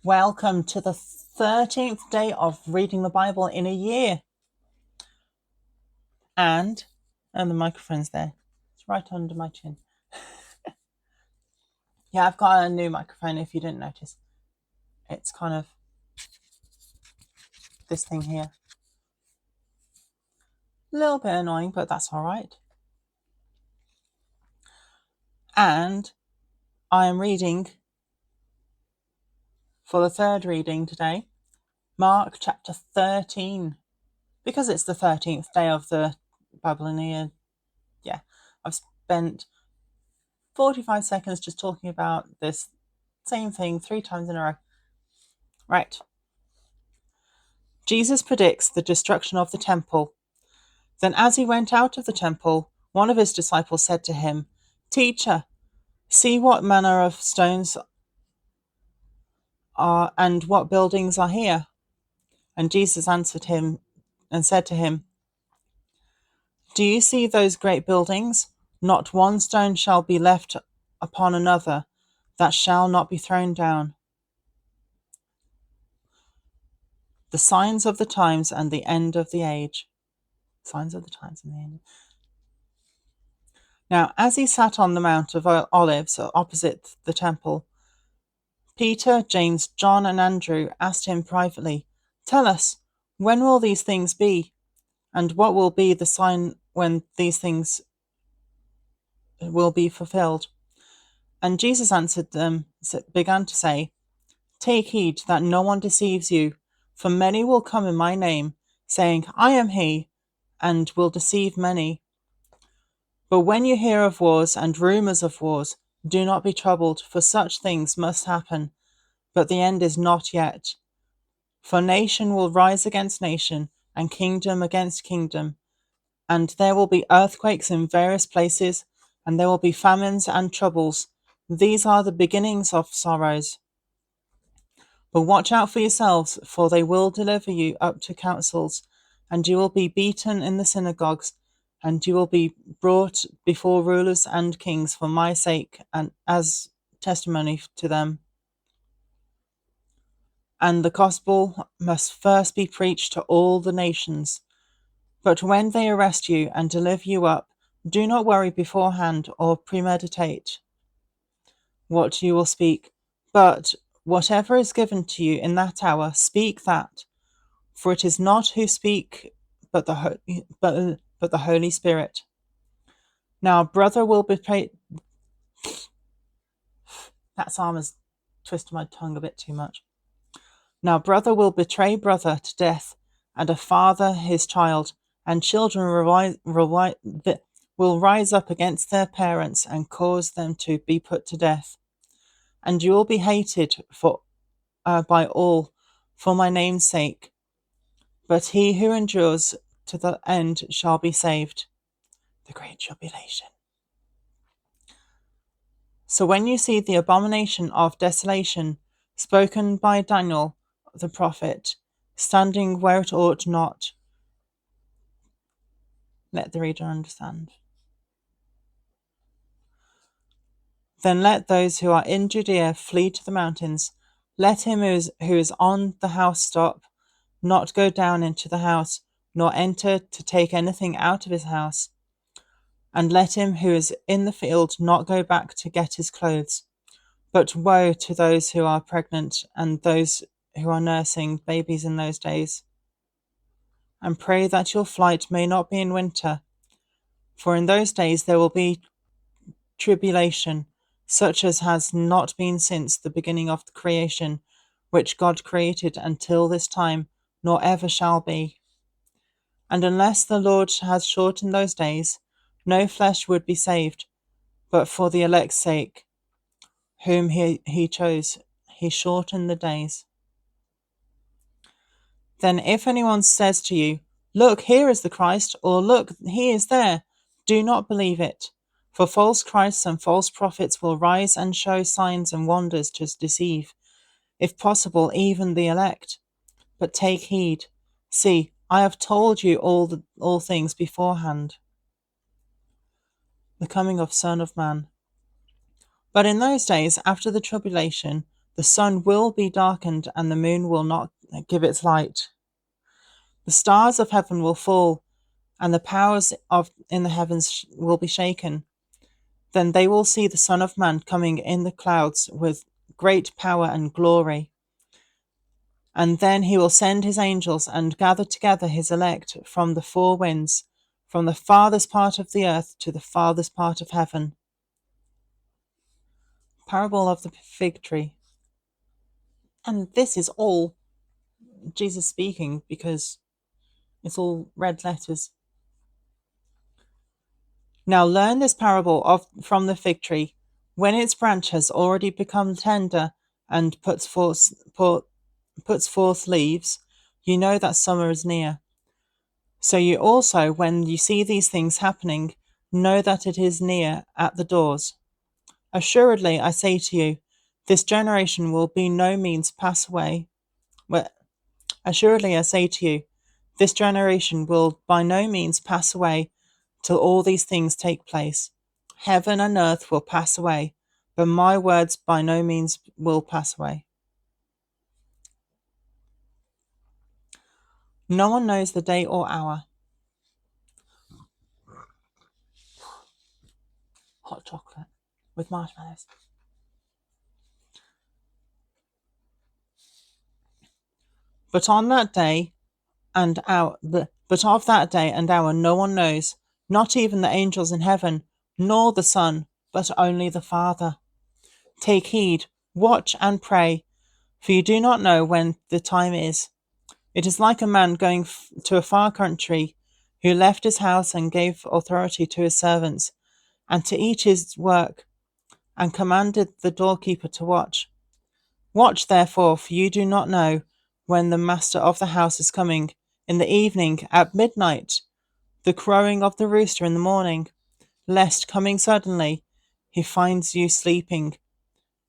Welcome to the 13th day of reading the Bible in a year. And the microphone's there. It's right under my chin. Yeah, I've got a new microphone if you didn't notice. It's kind of this thing here. A little bit annoying, but that's all right. And I am reading for the third reading today, Mark chapter 13. Because it's the 13th day of the Bible in a year, yeah, I've spent 45 seconds just talking about this same thing 3 times in a row. Right. Jesus predicts the destruction of the temple. Then as he went out of the temple, one of his disciples said to him, "Teacher, see what manner of stones are and what buildings are here." And Jesus answered him and said to him, "Do you see those great buildings? Not one stone shall be left upon another that shall not be thrown down. The signs of the times and the end of the age." Signs of the times and the end. Now, as he sat on the Mount of Olives opposite the temple, Peter, James, John, and Andrew asked him privately, "Tell us, when will these things be? And what will be the sign when these things will be fulfilled?" And Jesus answered them, began to say, "Take heed that no one deceives you, for many will come in my name, saying, 'I am he,' and will deceive many. But when you hear of wars and rumors of wars, do not be troubled, for such things must happen, but the end is not yet. For nation will rise against nation, and kingdom against kingdom, and there will be earthquakes in various places, and there will be famines and troubles. These are the beginnings of sorrows. But watch out for yourselves, for they will deliver you up to councils, and you will be beaten in the synagogues, and you will be brought before rulers and kings for my sake, and as testimony to them. And the gospel must first be preached to all the nations. But when they arrest you and deliver you up, do not worry beforehand or premeditate what you will speak, but whatever is given to you in that hour, speak that. For it is not who speak, but the Holy Spirit. Now, brother will betray. That psalm has twisted my tongue a bit too much. Now, brother will betray brother to death, and a father his child, and children will rise up against their parents and cause them to be put to death. And you will be hated by all for my name's sake. But he who endures to the end shall be saved. The great tribulation. So when you see the abomination of desolation spoken by Daniel the prophet standing where it ought not, let the reader understand. Then let those who are in Judea flee to the mountains. Let him who is on the housetop not go down into the house, nor enter to take anything out of his house. And let him who is in the field not go back to get his clothes. But woe to those who are pregnant and those who are nursing babies in those days. And pray that your flight may not be in winter, for in those days there will be tribulation, such as has not been since the beginning of the creation, which God created until this time, nor ever shall be. And unless the Lord has shortened those days, no flesh would be saved, but for the elect's sake, whom he chose, he shortened the days. Then if anyone says to you, "Look, here is the Christ," or "Look, he is there," do not believe it. For false Christs and false prophets will rise and show signs and wonders to deceive, if possible, even the elect. But take heed. See, I have told you all things beforehand. The coming of Son of Man. But in those days, after the tribulation, The sun will be darkened, and the moon will not give its light. The stars of heaven will fall, and the powers of in the heavens will be shaken. Then they will see the Son of Man coming in the clouds with great power and glory. And then he will send his angels and gather together his elect from the four winds, from the farthest part of the earth to the farthest part of heaven. Parable of the fig tree. And this is all Jesus speaking, because it's all red letters. Now learn this parable from the fig tree. When its branch has already become tender and puts forth leaves, you know that summer is near. So you also, when you see these things happening, know that it is near at the doors. Assuredly, I say to you, this generation will by no means pass away. Assuredly, I say to you, this generation will by no means pass away till all these things take place. Heaven and earth will pass away, but my words by no means will pass away. No one knows the day or hour. Hot chocolate with marshmallows. But on that day and hour, but of that day and hour no one knows, not even the angels in heaven, nor the Son, but only the Father. Take heed, watch and pray, for you do not know when the time is. It is like a man going to a far country, who left his house and gave authority to his servants, and to each his work, and commanded the doorkeeper to watch. Watch therefore, for you do not know when the master of the house is coming, in the evening, at midnight, the crowing of the rooster in the morning, lest coming suddenly he finds you sleeping.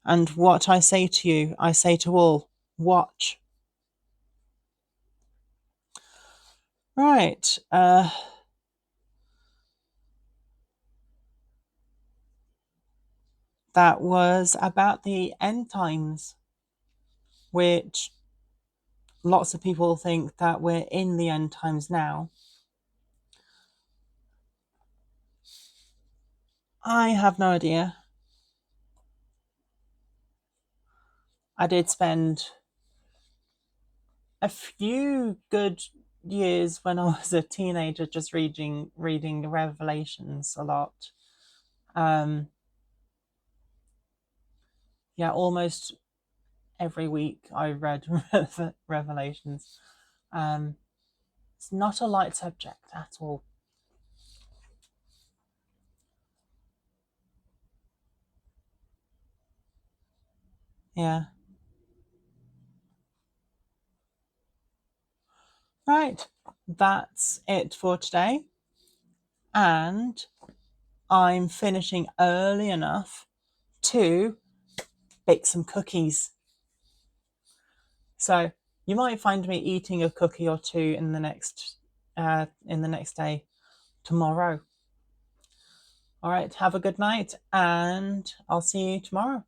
And what I say to you, I say to all, watch. Right. That was about the end times, which lots of people think that we're in the end times now. I have no idea. I did spend a few good years when I was a teenager just reading the Revelations a lot. Yeah, almost every week I read Revelations. It's not a light subject at all. Yeah. Right. That's it for today. And I'm finishing early enough to bake some cookies. So you might find me eating a cookie or two in the next day tomorrow. All right, have a good night, and I'll see you tomorrow.